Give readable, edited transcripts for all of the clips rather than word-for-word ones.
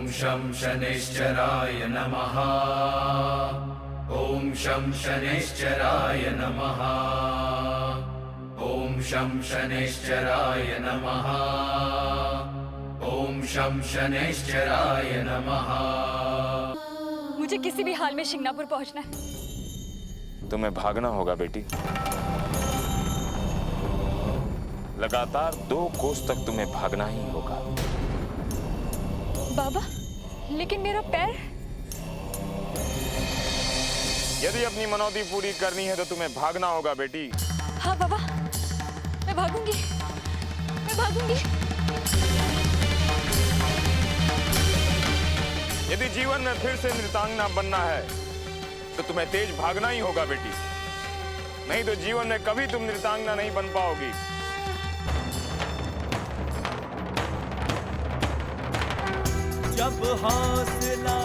शं शनैश्चराय नमः। ॐ शं शनैश्चराय नमः। ॐ शं शनैश्चराय नमः। ॐ शं शनैश्चराय नमः। मुझे किसी भी हाल में शिंगनापुर पहुंचना है। तुम्हें भागना होगा बेटी। लगातार 2 कोस तक तुम्हें भागना ही होगा। बाबा, लेकिन मेरा पैर। यदि अपनी मनौती पूरी करनी है तो तुम्हें भागना होगा बेटी। हाँ बाबा, मैं भागूंगी, मैं भागूंगी। यदि जीवन में फिर से नृतांगना बनना है तो तुम्हें तेज भागना ही होगा बेटी, नहीं तो जीवन में कभी तुम नृतांगना नहीं बन पाओगी। जब हौसला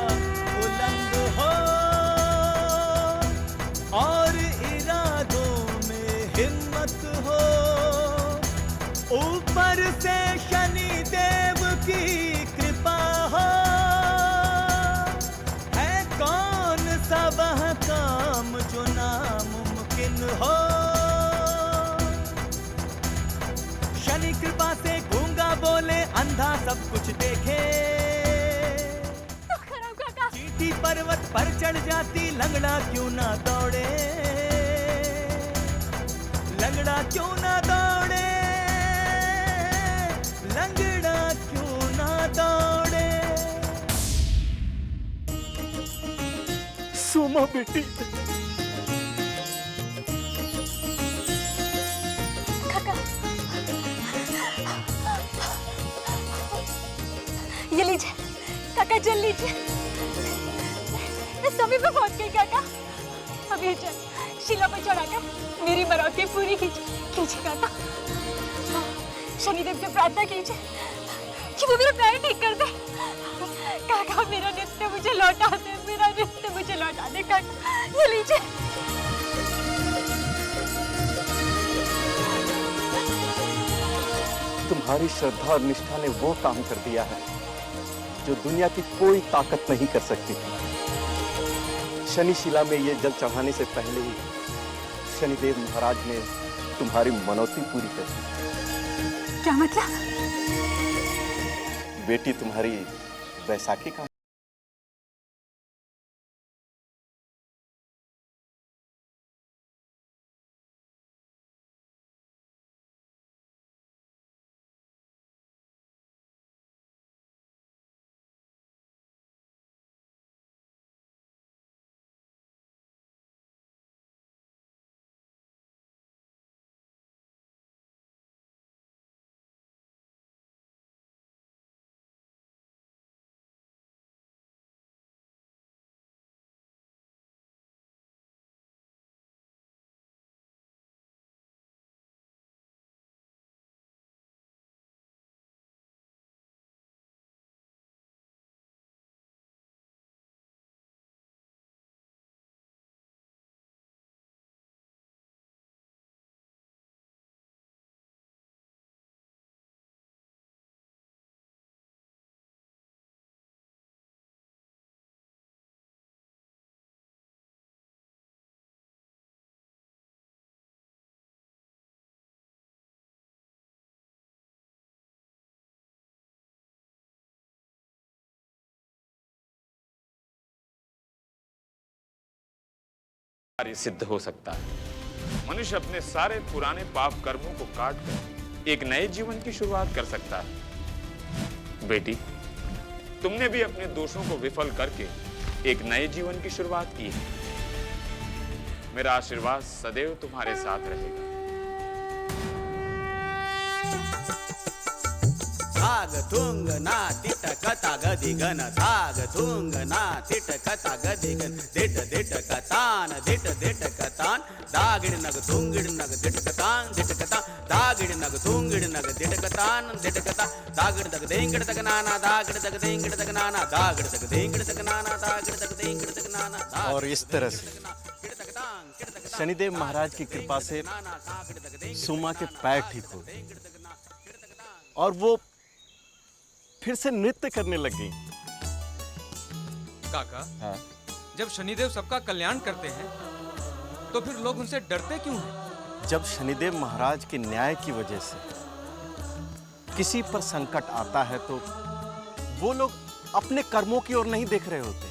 बुलंद हो और इरादों में हिम्मत हो, ऊपर से शनि देव की कृपा हो, है कौन सा वह काम जो नामुमकिन हो। शनि कृपा से गूंगा बोले, अंधा सब कुछ देखे। चींटी पर्वत पर चढ़ जाती, लंगड़ा क्यों ना दौड़े, लंगड़ा क्यों ना दौड़े, लंगड़ा क्यों ना दौड़े। सुमा बेटी, काका, ये लीजिए काका, जल लीजिए। मैं समय पे पहुंच गई काका। अब ये जल शिला पर चढ़ाकर मेरी मनौती पूरी कीजिए काका। शनिदेव से प्रार्थना कीजिए कि वो मेरा पैर ठीक कर दे। काका, मेरा नृत्य मुझे लौटा दे, मेरा नृत्य मुझे लौटा दे काका। ये लीजिए। तुम्हारी श्रद्धा और निष्ठा ने वो काम कर दिया है जो दुनिया की कोई ताकत नहीं कर सकती। शनिशिला में ये जल चढ़ाने से पहले ही शनिदेव महाराज ने तुम्हारी मनौती पूरी कर दी। क्या मतलब? बेटी, तुम्हारी बैसाखी का कार्य सिद्ध हो सकता है। मनुष्य अपने सारे पुराने पाप कर्मों को काट कर एक नए जीवन की शुरुआत कर सकता है। बेटी, तुमने भी अपने दोषों को विफल करके एक नए जीवन की शुरुआत की है। मेरा आशीर्वाद सदैव तुम्हारे साथ रहेगा। धाग थुंग ना तिट कथा गदी गन, धाग थुंग ना तिट कथा गदी गन, दिट दिट कतान, दिट दिट कतान, दागिड़ नग थुंगिड़ नग दिट कतान, दिट कता, दागिड़ नग थुंगिड़ नग दिट कतान, दिट कता, दागिड़ तक देंगिड़ तक नाना, दागिड़ तक देंगिड़ तक नाना, दागिड़ तक देंगिड़ तक नाना, दागिड़ तक देंगिड़ तक नाना। और इस तरह से शनिदेव महाराज की कृपा से सुमा के पैर ठीक हो और वो फिर से नृत्य करने लगी। काका, हाँ? जब शनिदेव सबका कल्याण करते हैं तो फिर लोग उनसे डरते क्यों हैं? जब शनिदेव महाराज के न्याय की वजह से किसी पर संकट आता है तो वो लोग अपने कर्मों की ओर नहीं देख रहे होते,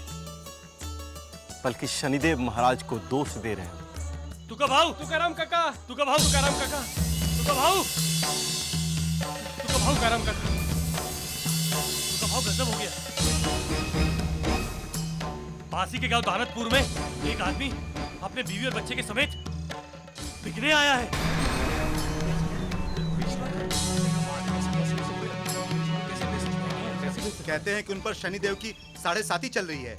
बल्कि शनिदेव महाराज को दोष दे रहे होते। तुकाभाऊ, तुकाराम काका, तुकाभाऊ, तुकाराम काका, तुकाभाऊ, तुकाभाऊ, काराम काका, तुकाभाऊ गजब हो गया। पासी के गांव दानतपुर में एक आदमी अपने बीवी और बच्चे के समेत बिकने आया है। कहते हैं कि उन पर शनिदेव की 7.5 चल रही है।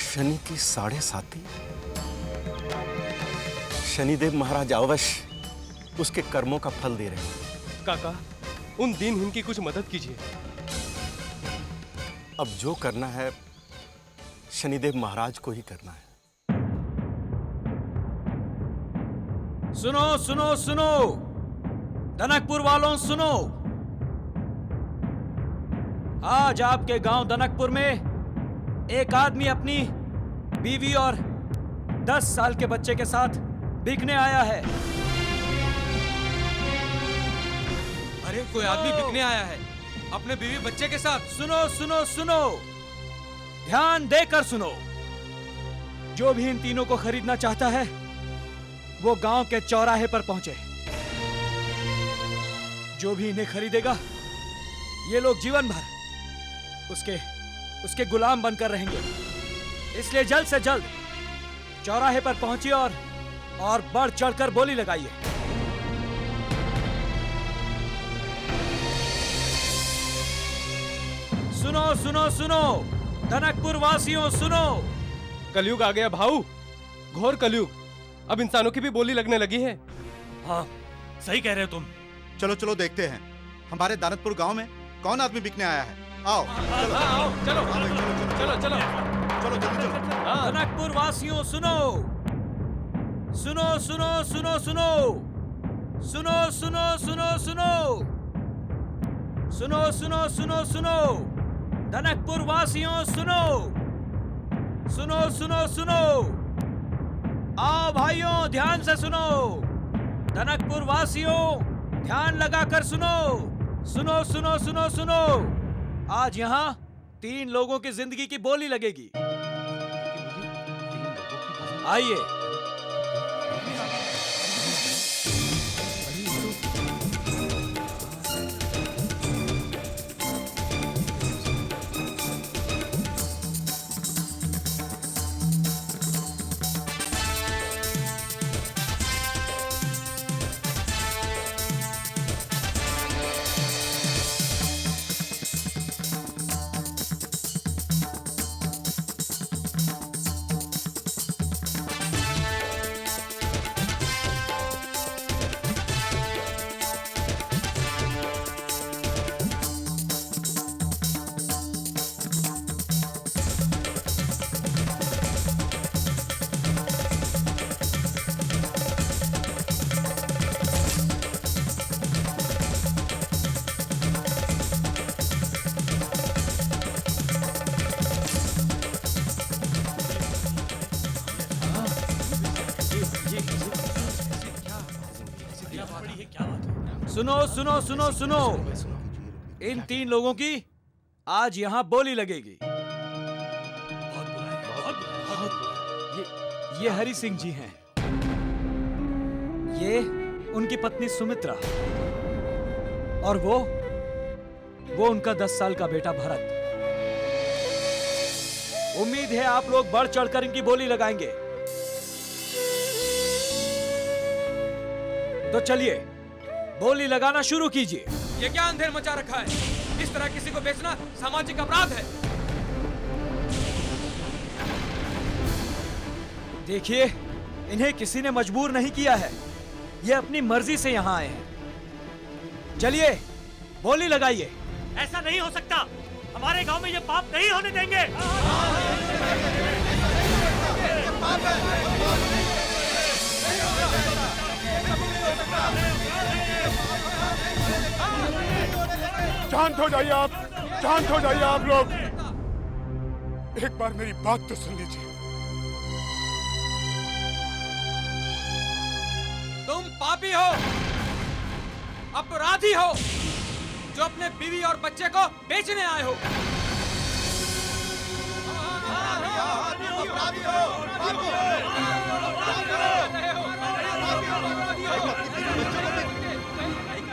शनि की 7.5? शनिदेव महाराज अवश्य उसके कर्मों का फल दे रहे हैं। काका, उन दीनहीन की कुछ मदद कीजिए। अब जो करना है शनिदेव महाराज को ही करना है। सुनो सुनो सुनो, दनकपुर वालों सुनो। आज आपके गांव दनकपुर में एक आदमी अपनी बीवी और 10 साल के बच्चे के साथ बिकने आया है। अरे कोई आदमी बिकने आया है अपने बीवी बच्चे के साथ? सुनो सुनो सुनो, ध्यान देकर सुनो। जो भी इन तीनों को खरीदना चाहता है वो गांव के चौराहे पर पहुंचे। जो भी इन्हें खरीदेगा ये लोग जीवन भर उसके गुलाम बनकर रहेंगे। इसलिए जल्द से जल्द चौराहे पर पहुंचिए और बढ़ चढ़कर बोली लगाइए। सुनो सुनो सुनो, दनकपुर वासियों सुनो। कलयुग आ गया भाऊ, घोर कलयुग। अब इंसानों की भी बोली लगने लगी है। हाँ, सही कह रहे हो तुम। चलो चलो देखते हैं हमारे दानतपुर गांव में कौन आदमी बिकने आया है। आओ चलो आओ, चलो चलो चलो चलो जल्दी चलो। दनकपुर वासियों सुनो सुनो सुनो सुनो सुनो सुनो सुनो सुनो सुनो सुनो सुनो सुनो सुनो, दनकपुर वासियों सुनो सुनो सुनो सुनो। आओ भाइयों, ध्यान से सुनो। दनकपुर वासियों, ध्यान लगाकर सुनो सुनो सुनो सुनो सुनो। आज यहाँ 3 लोगों की जिंदगी की बोली लगेगी। आइए। सुनो सुनो सुनो सुनो, इन 3 लोगों की आज यहाँ बोली लगेगी। ये हरि सिंह जी हैं। ये उनकी पत्नी सुमित्रा और वो उनका 10 साल का बेटा भरत। उम्मीद है आप लोग बढ़ चढ़कर इनकी बोली लगाएंगे। तो चलिए बोली लगाना शुरू कीजिए। ये क्या अंधेर मचा रखा है? इस तरह किसी को बेचना सामाजिक अपराध है। देखिए, इन्हें किसी ने मजबूर नहीं किया है, ये अपनी मर्जी से यहाँ आए हैं। चलिए बोली लगाइए। ऐसा नहीं हो सकता, हमारे गांव में ये पाप नहीं होने देंगे। शांत हो जाइए आप, शांत हो जाइए आप लोग। एक बार मेरी बात तो सुन लीजिए। तुम पापी हो, अपराधी हो, जो अपने बीवी और बच्चे को बेचने आए हो।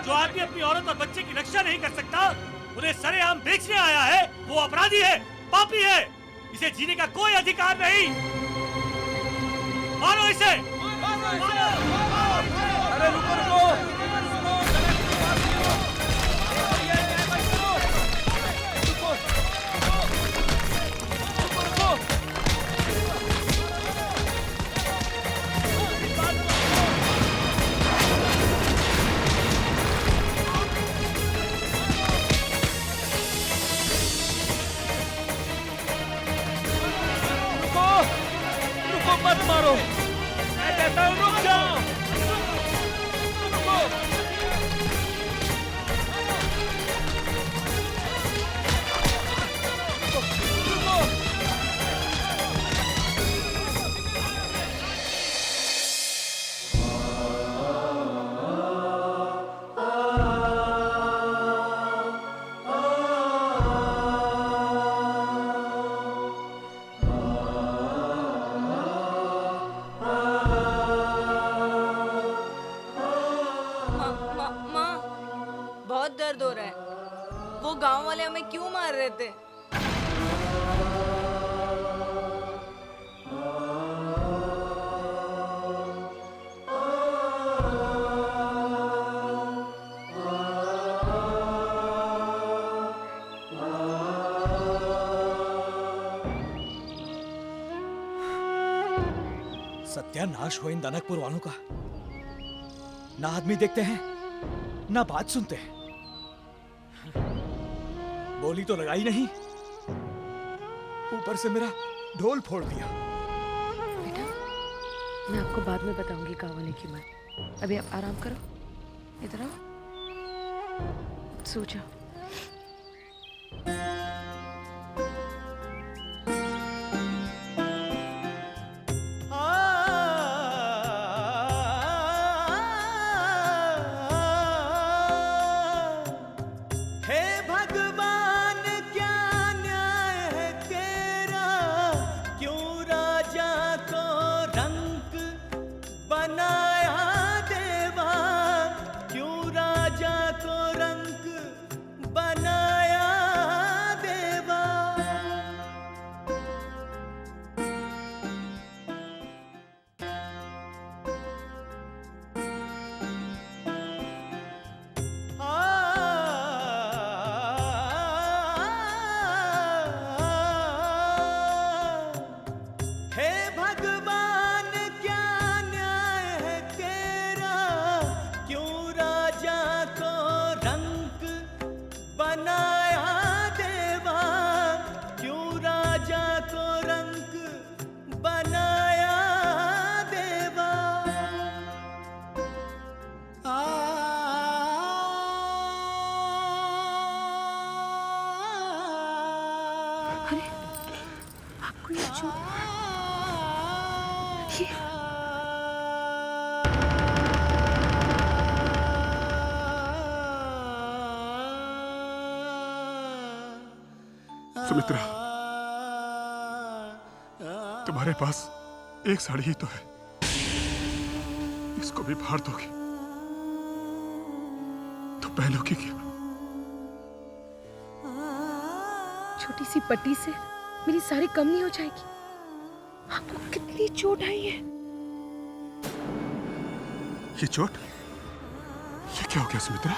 जो आदमी अपनी औरत और बच्चे की रक्षा नहीं कर सकता, उन्हें सरेआम बेचने आया है, वो अपराधी है, पापी है। इसे जीने का कोई अधिकार नहीं। मारो इसे। अरे रुको रुको, मत मारो, मैं कहता हूँ रुक जाओ। रुको। रुको। माँ, बहुत दर्द हो रहा है। वो गांव वाले हमें क्यों मार रहे थे? सत्यानाश हो इन दनकपुर वालों का। ना आदमी देखते हैं, ना बात सुनते हैं। बोली तो लगाई नहीं, ऊपर से मेरा ढोल फोड़ दिया। बेटा, मैं आपको बाद में बताऊंगी गाँव वाले की बात। अभी आप आराम करो, इधर आओ, सो जाओ। सुमित्रा, तुम्हारे पास एक साड़ी ही तो है, इसको भी फाड़ दोगी तो पहनोगी क्या? छोटी सी पट्टी से मेरी सारी कम नहीं हो जाएगी। आपको कितनी चोट आई है? ये चोट? ये क्या हो गया सुमित्रा?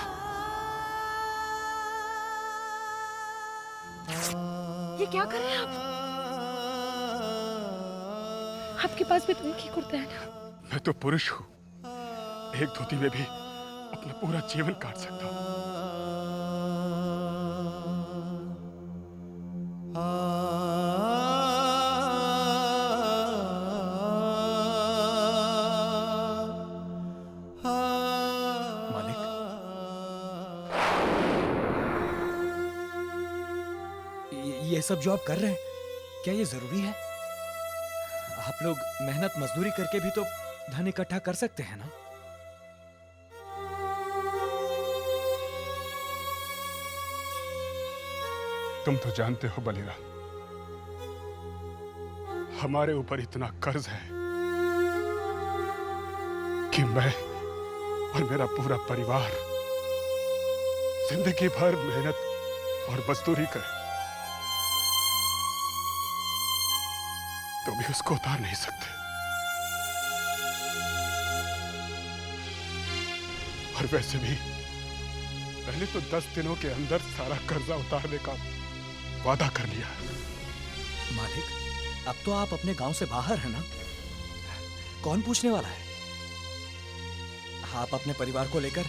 ये क्या कर रहे हैं आप? आपके पास भी तो एक ही कुर्ता है ना? मैं तो पुरुष हूं, एक धोती में भी अपना पूरा जीवन काट सकता हूं। मालिक, ये सब जो आप कर रहे हैं, क्या ये जरूरी है? आप लोग मेहनत मजदूरी करके भी तो धन इकट्ठा कर सकते हैं ना। तुम तो जानते हो बलिराम, हमारे ऊपर इतना कर्ज है कि मैं और मेरा पूरा परिवार जिंदगी भर मेहनत और मजदूरी करे तो भी उसको उतार नहीं सकते। और वैसे भी पहले तो 10 दिनों के अंदर सारा कर्जा उतारने का वादा कर लिया। मालिक, अब तो आप अपने गांव से बाहर हैं ना, कौन पूछने वाला है? आप अपने परिवार को लेकर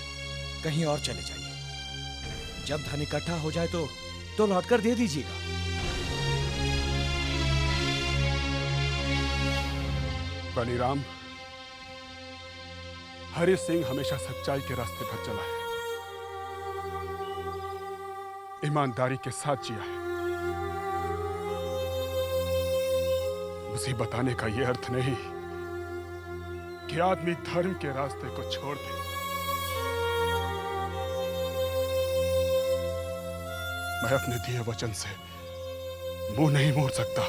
कहीं और चले जाइए। जब धन इकट्ठा हो जाए तो लौट कर दे दीजिएगा। बलिराम, हरि सिंह हमेशा सच्चाई के रास्ते पर चला है, ईमानदारी के साथ जिया है। उसे बताने का यह अर्थ नहीं कि आदमी धर्म के रास्ते को छोड़ दे। मैं अपने दिए वचन से मुंह नहीं मोड़ सकता।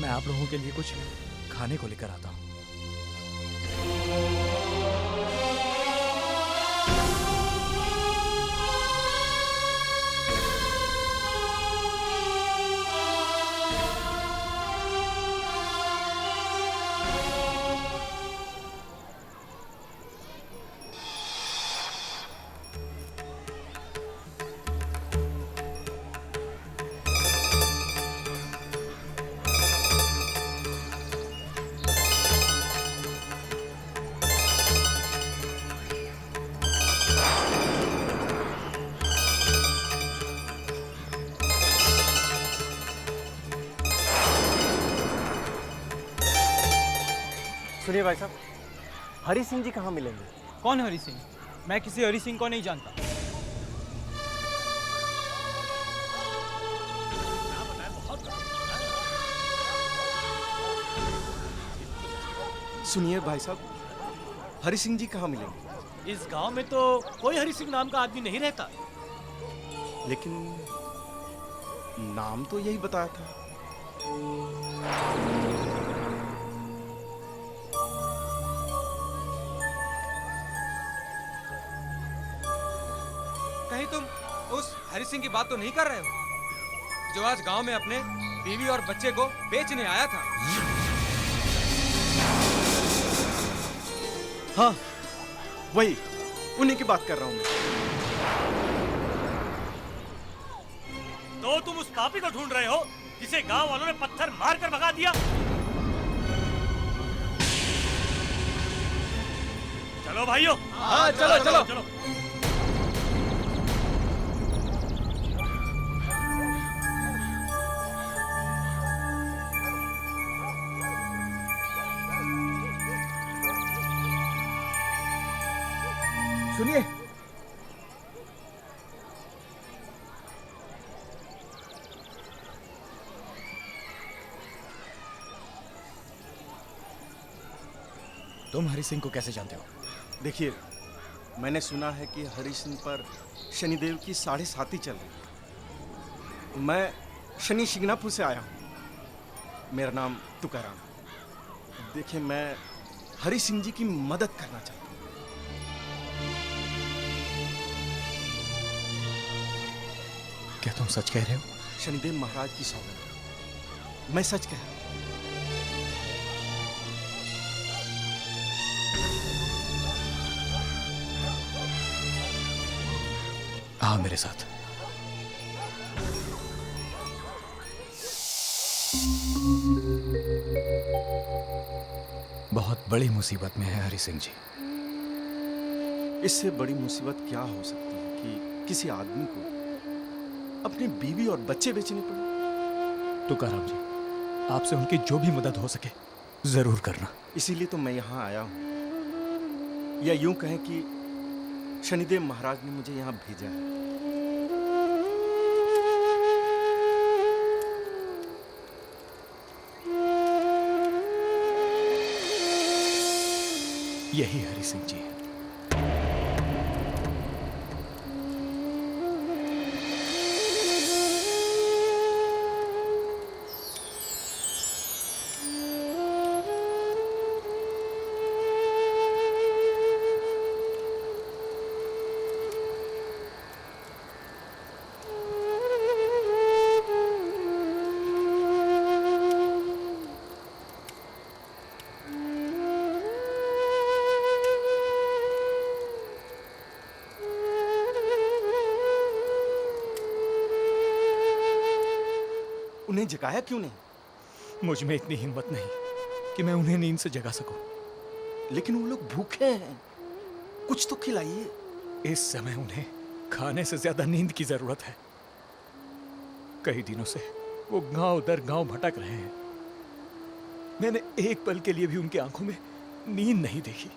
मैं आप लोगों के लिए कुछ खाने को लेकर आता हूं। सुनिए भाई साहब, हरि सिंह जी कहाँ मिलेंगे? कौन हरि सिंह? मैं किसी हरि सिंह को नहीं जानता। सुनिए भाई साहब, हरि सिंह जी कहाँ मिलेंगे? इस गांव में तो कोई हरि सिंह नाम का आदमी नहीं रहता। लेकिन नाम तो यही बताया था। कहीं तुम उस हरि सिंह की बात तो नहीं कर रहे हो जो आज गांव में अपने बीवी और बच्चे को बेचने आया था? हाँ, वही, उन्हीं की बात कर रहा हूं मैं। तो तुम उस पापी को ढूंढ रहे हो जिसे गांव वालों ने पत्थर मारकर भगा दिया? चलो भाइयों। हाँ, चलो चलो, चलो। सुनिए, तुम हरि सिंह को कैसे जानते हो? देखिए, मैंने सुना है कि हरि सिंह पर शनिदेव की 7.5 चल रही है। मैं शनि शिंगणापुर से आया हूँ। मेरा नाम तुकाराम। देखिए, मैं हरि सिंह जी की मदद करना चाहता हूँ। क्या तुम सच कह रहे हो? शनिदेव महाराज की सौगंध, मैं सच कह रहा हूं। आओ मेरे साथ। बहुत बड़ी मुसीबत में है हरि सिंह जी। इससे बड़ी मुसीबत क्या हो सकती है कि किसी आदमी को अपनी बीवी और बच्चे बेचने पड़े? तुकाराम जी, आपसे उनकी जो भी मदद हो सके जरूर करना। इसीलिए तो मैं यहाँ आया हूँ। या यूं कहें कि शनिदेव महाराज ने मुझे यहां भेजा है। यही हरि सिंह जी है। उन्हें जगाया क्यों नहीं? मुझ में इतनी हिम्मत नहीं कि मैं उन्हें नींद से जगा सकूं। लेकिन वो लोग भूखे हैं, कुछ तो खिलाइए। इस समय उन्हें खाने से ज्यादा नींद की जरूरत है। कई दिनों से वो गांव दर गांव भटक रहे हैं। मैंने एक पल के लिए भी उनकी आंखों में नींद नहीं देखी।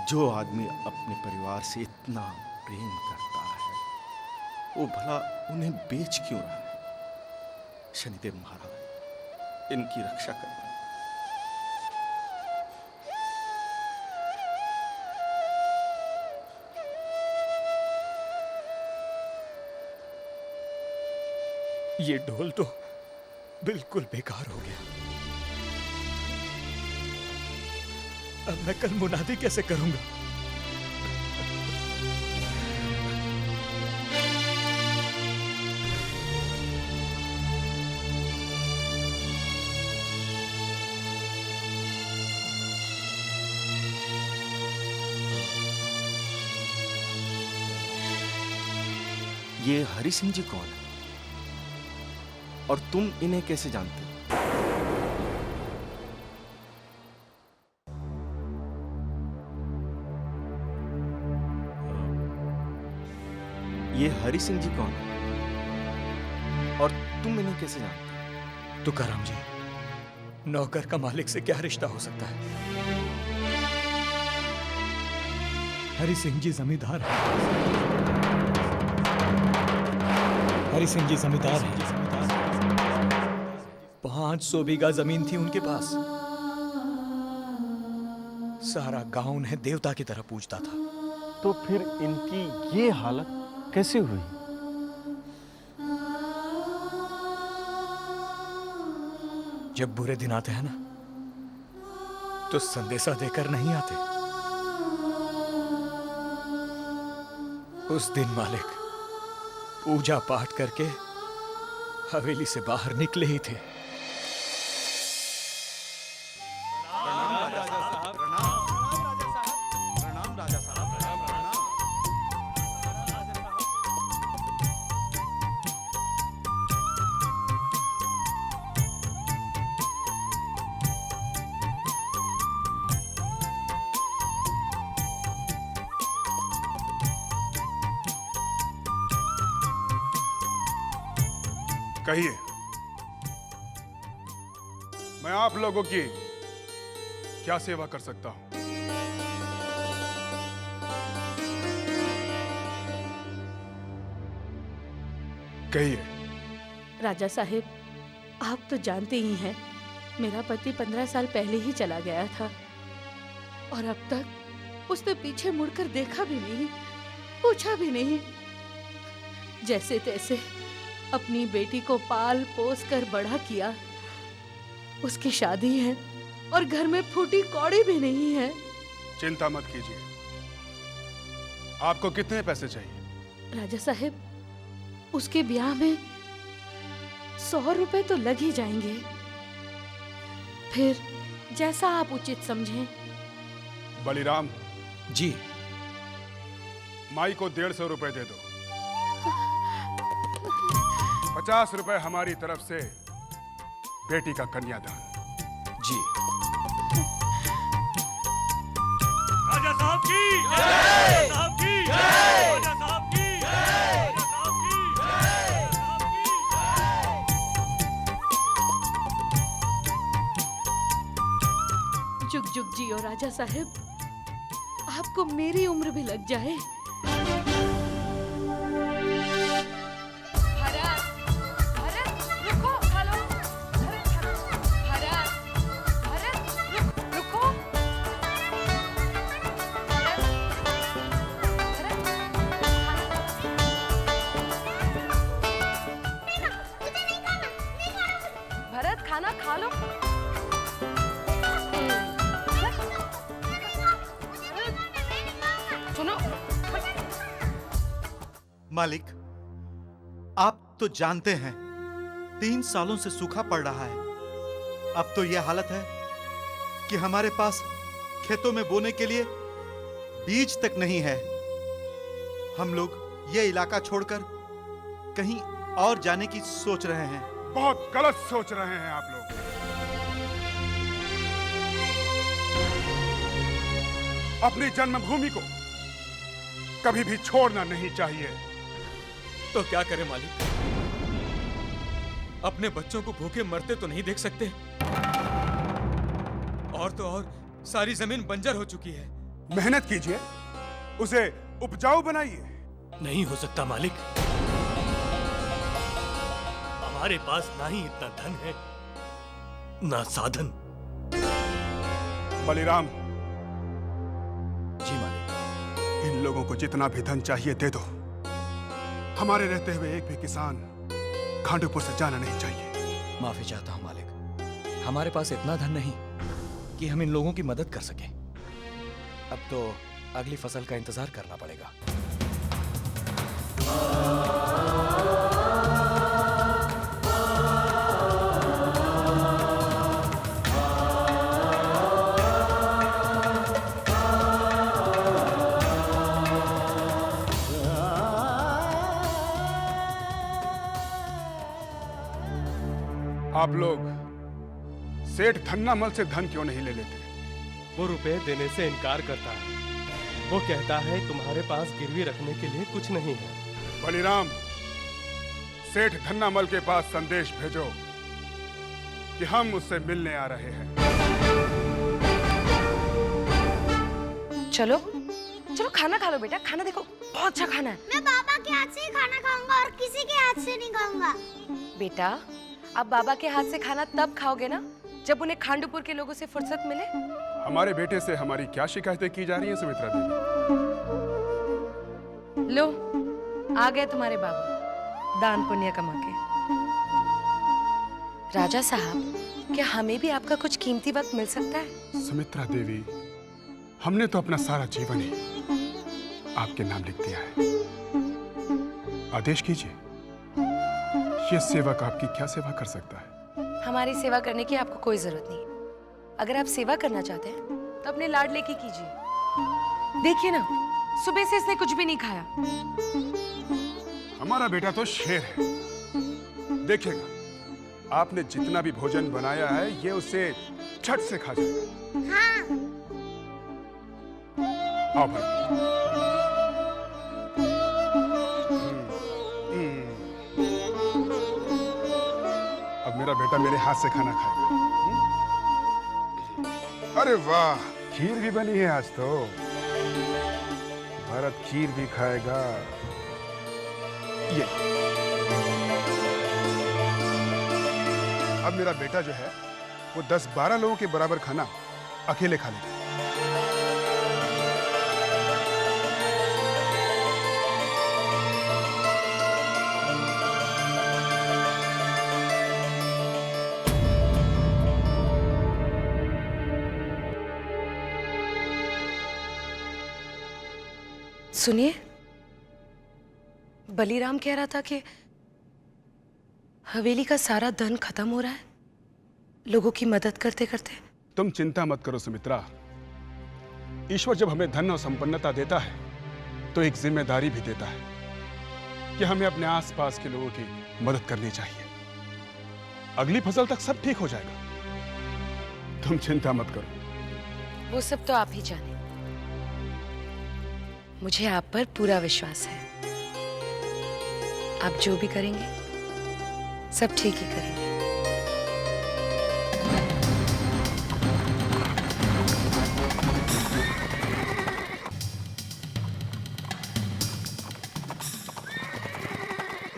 जो आदमी अपने परिवार से इतना प्रेम करता है, वो भला उन्हें बेच क्यों रहा है? शनिदेव महाराज, इनकी रक्षा करना। ये ढोल तो बिल्कुल बेकार हो गया। अब मैं कल मुनादी कैसे करूंगा? ये हरि सिंह जी कौन है? और तुम इन्हें कैसे जानते हो? ये हरि सिंह जी कौन है? और तुम इन्हें कैसे जानते हो? तुकाराम जी, नौकर का मालिक से क्या रिश्ता हो सकता है? हरि सिंह जी जमींदार हैं। हरि सिंह जी जमींदार हैं। 500 बीघा जमीन थी उनके पास। सारा गांव उन्हें देवता की तरह पूजता था। तो फिर इनकी ये हालत कैसे हुई? जब बुरे दिन आते हैं ना, तो संदेशा देकर नहीं आते। उस दिन मालिक पूजा पाठ करके हवेली से बाहर निकले ही थे। कहिए, मैं आप लोगों की क्या सेवा कर सकता हूं? कहिए। राजा साहिब, आप तो जानते ही हैं, मेरा पति 15 साल पहले ही चला गया था और अब तक उसने पीछे मुड़कर देखा भी नहीं, पूछा भी नहीं। जैसे तैसे अपनी बेटी को पाल पोस कर बड़ा किया। उसकी शादी है और घर में फूटी कौड़ी भी नहीं है। चिंता मत कीजिए। आपको कितने पैसे चाहिए? राजा साहिब, उसके ब्याह में 100 रुपए तो लग ही जाएंगे। फिर जैसा आप उचित समझें। बलिराम जी, माई को 150 रुपए दे दो। 50 रुपए हमारी तरफ से बेटी का कन्यादान। जी। राजा साहब की जय, साहब की जय, राजा साहब की जय, राजा साहब की जय। जुग जुग जियो राजा साहब, आपको मेरी उम्र भी लग जाए। भरत खाना खा लो। सुनो मालिक, आप तो जानते हैं 3 सालों से सूखा पड़ रहा है। अब तो यह हालत है कि हमारे पास खेतों में बोने के लिए बीज तक नहीं है। हम लोग ये इलाका छोड़कर कहीं और जाने की सोच रहे हैं। बहुत गलत सोच रहे हैं आप लोग। अपनी जन्मभूमि को कभी भी छोड़ना नहीं चाहिए। तो क्या करें मालिक? अपने बच्चों को भूखे मरते तो नहीं देख सकते, और तो और सारी जमीन बंजर हो चुकी है। मेहनत कीजिए, उसे उपजाऊ बनाइए। नहीं हो सकता मालिक, हमारे पास ना ही इतना धन है ना साधन। बलिराम, जी मालिक। इन लोगों को जितना भी धन चाहिए दे दो। हमारे रहते हुए एक भी किसान खांडूपुर से जाना नहीं चाहिए। माफी चाहता हूँ मालिक, हमारे पास इतना धन नहीं कि हम इन लोगों की मदद कर सकें। अब तो अगली फसल का इंतजार करना पड़ेगा। आप लोग सेठ धन्नामल से धन क्यों नहीं ले लेते? वो रुपए देने से इनकार करता है। वो कहता है तुम्हारे पास गिरवी रखने के लिए कुछ नहीं है। बलिराम, सेठ धन्नामल के पास संदेश भेजो कि हम उससे मिलने आ रहे हैं। चलो चलो खाना खा लो बेटा, खाना देखो बहुत अच्छा खाना है। मैं बाबा के हाथ से ही खाना खाऊंगा और किसी के हाथ से नहीं खाऊंगा। बेटा अब बाबा के हाथ से खाना तब खाओगे ना जब उन्हें खांडूपुर के लोगों से फुर्सत मिले। हमारे बेटे से हमारी क्या शिकायतें की जा रही हैं सुमित्रा देवी? लो आ गए तुम्हारे बाबा दान पुण्य कमा के। राजा साहब, क्या हमें भी आपका कुछ कीमती वक्त मिल सकता है? सुमित्रा देवी, हमने तो अपना सारा जीवन ही आपके नाम लिख दिया है। आदेश कीजिए, ये सेवक आपकी क्या सेवा कर सकता है? हमारी सेवा करने की आपको कोई जरूरत नहीं। अगर आप सेवा करना चाहते हैं तो अपने लाडले की कीजिए। देखिए ना, सुबह से इसने कुछ भी नहीं खाया। हमारा बेटा तो शेर है। देखिएगा, आपने जितना भी भोजन बनाया है ये उसे झट से खा जाएगा। हाँ। आओ भाई। अब मेरा बेटा मेरे हाथ से खाना खाएगा। अरे वाह, खीर भी बनी है आज तो। भरत खीर भी खाएगा। ये अब मेरा बेटा जो है वो 10-12 लोगों के बराबर खाना अकेले खा लेगा। सुनिए, बलिराम कह रहा था कि हवेली का सारा धन खत्म हो रहा है लोगों की मदद करते करते। तुम चिंता मत करो सुमित्रा। ईश्वर जब हमें धन और संपन्नता देता है तो एक जिम्मेदारी भी देता है कि हमें अपने आसपास के लोगों की मदद करनी चाहिए। अगली फसल तक सब ठीक हो जाएगा। तुम चिंता मत करो। वो सब तो आप ही जाने। मुझे आप पर पूरा विश्वास है। आप जो भी करेंगे सब ठीक ही करेंगे।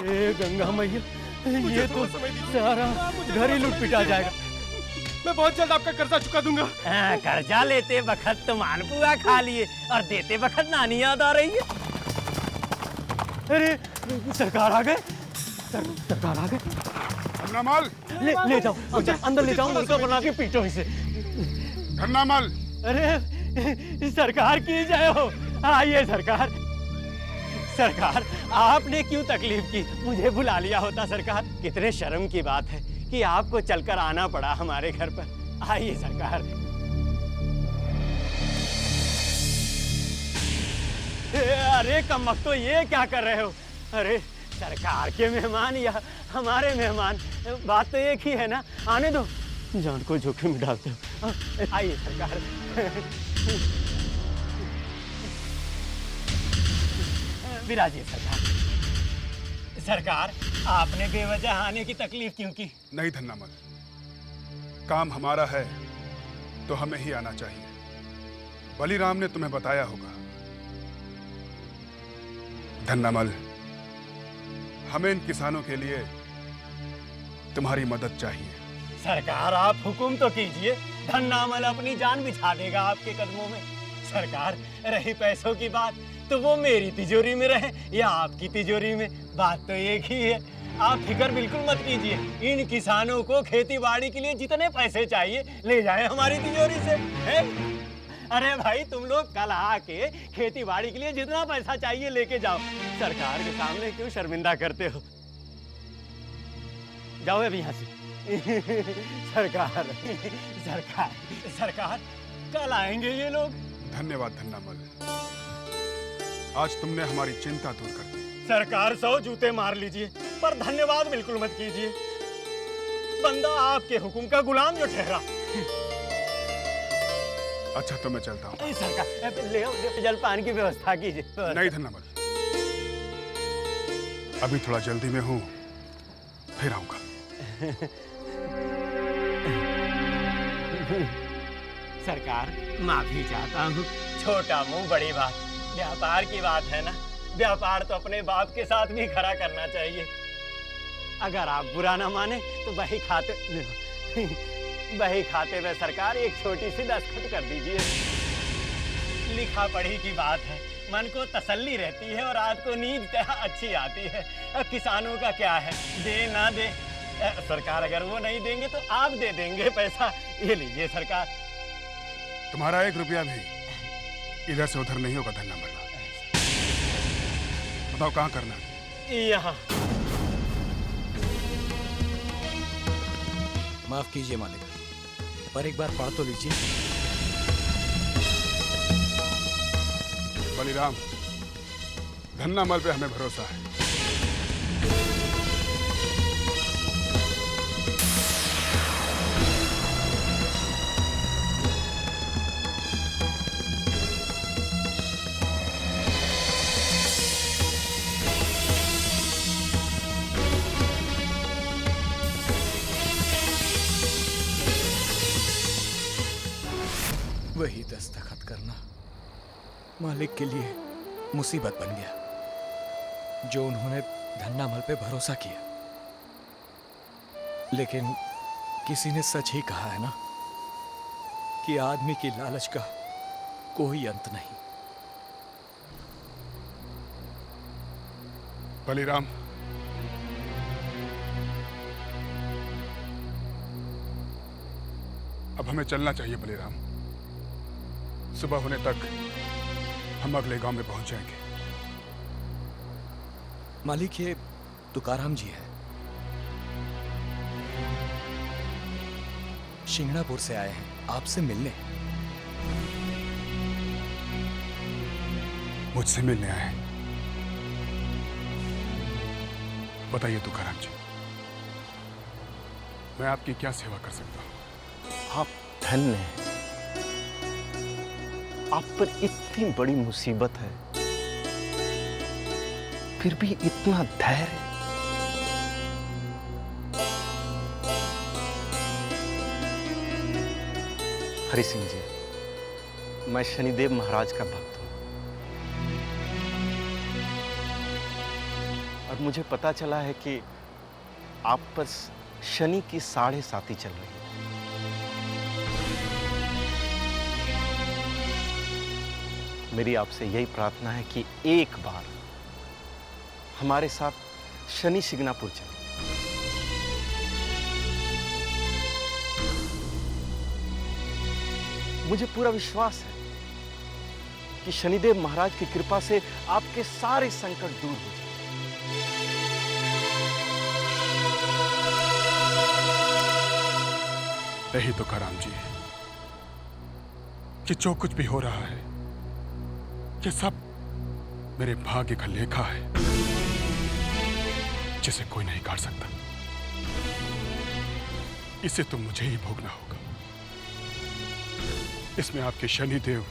ए गंगा मैया, ये तो सारा घर ही लूट पिटा जाएगा। मैं बहुत जल्द आपका कर्जा चुका दूंगा। कर्जा लेते वक्त तो मालपुआ खा लिए और देते वक्त नानी याद आ रही है। अरे सरकार आ गए, सरकार आ गए। धन्ना माल ले जाओ, अंदर ले जाओ, मुर्गा बना के पीटो इसे। धन्ना माल। अरे सरकार की जय हो। आइए सरकार। सरकार आपने क्यों तकलीफ की, मुझे बुला लिया होता सरकार। कितने शर्म की बात है कि आपको चलकर आना पड़ा हमारे घर पर। आइए सरकार। अरे कमक, तो ये क्या कर रहे हो? अरे सरकार के मेहमान या हमारे मेहमान, बात तो एक ही है ना। आने दो, जान को जोखिम में डालते हो। आइए सरकार। विराजिए सरकार। सरकार आपने बेवजह आने की तकलीफ क्यों की? नहीं धन्नामल, काम हमारा है तो हमें ही आना चाहिए। बलीराम ने तुम्हें बताया होगा। धन्नामल, हमें इन किसानों के लिए तुम्हारी मदद चाहिए। सरकार आप हुक्म तो कीजिए, धन्नामल अपनी जान बिछा देगा आपके कदमों में। सरकार रही पैसों की बात, तो वो मेरी तिजोरी में रहे या आपकी तिजोरी में, बात तो एक ही है। आप फिक्र बिल्कुल मत कीजिए। इन किसानों को खेती बाड़ी के लिए जितने पैसे चाहिए ले जाएं हमारी तिजोरी से, है? अरे भाई तुम लोग कल आके खेती बाड़ी के लिए जितना पैसा चाहिए लेके जाओ। सरकार के सामने क्यों शर्मिंदा करते हो? जाओ अभी यहाँ से। सरकार सरकार सरकार कल आएंगे ये लोग। धन्यवाद धन्नामल, आज तुमने हमारी चिंता दूर कर दी। सरकार 100 जूते मार लीजिए, पर धन्यवाद बिल्कुल मत कीजिए। बंदा आपके हुक्म का गुलाम जो ठहरा। अच्छा तो मैं चलता हूँ। सरकार ले जलपान की व्यवस्था कीजिए। नहीं धन्नामल, अभी थोड़ा जल्दी में हूँ, फिर आऊंगा। सरकार माफी चाहता हूँ, छोटा मुंह बड़ी बात। व्यापार की बात है ना, व्यापार तो अपने बाप के साथ भी खड़ा करना चाहिए। अगर आप बुरा ना माने तो बही खाते में सरकार एक छोटी सी दस्तखत कर दीजिए। लिखा पढ़ी की बात है, मन को तसल्ली रहती है और रात को नींद अच्छी आती है। अब किसानों का क्या है, दे ना दे। सरकार अगर वो नहीं देंगे तो आप दे देंगे पैसा। ये लीजिए सरकार। तुम्हारा 1 रुपया भी इधर से उधर नहीं होगा धन्नामल। बताओ कहाँ करना है? यहाँ। माफ कीजिए मालिक, पर एक बार पढ़ तो लीजिए। बलीराम, धन्नामल पे हमें भरोसा है। वही दस्तखत करना मालिक के लिए मुसीबत बन गया, जो उन्होंने धन्नामल पे भरोसा किया। लेकिन किसी ने सच ही कहा है ना कि आदमी की लालच का कोई अंत नहीं। बलीराम, अब हमें चलना चाहिए। बलीराम, सुबह होने तक हम अगले गांव में पहुंच जाएंगे। मालिक, ये तुकाराम जी है, शिंगणापुर से आए हैं आपसे मिलने। मुझसे मिलने आए? बताइए तुकाराम जी, मैं आपकी क्या सेवा कर सकता हूं? आप धन्य हैं। आप पर इतनी बड़ी मुसीबत है फिर भी इतना धैर्य। हरि सिंह जी, मैं शनिदेव महाराज का भक्त हूं और मुझे पता चला है कि आप पर शनि की 7.5 चल रही है। मेरी आपसे यही प्रार्थना है कि एक बार हमारे साथ शनि शिंगणापुर चले। मुझे पूरा विश्वास है कि शनिदेव महाराज की कृपा से आपके सारे संकट दूर हो जाए। यही तो कराम जी है कि जो कुछ भी हो रहा है ये सब मेरे भाग्य का लेखा है जिसे कोई नहीं काट सकता। इसे तो मुझे ही भोगना होगा। इसमें आपके शनि देव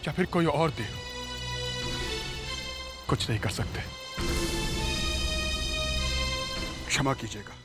या फिर कोई और देव कुछ नहीं कर सकते। क्षमा कीजिएगा।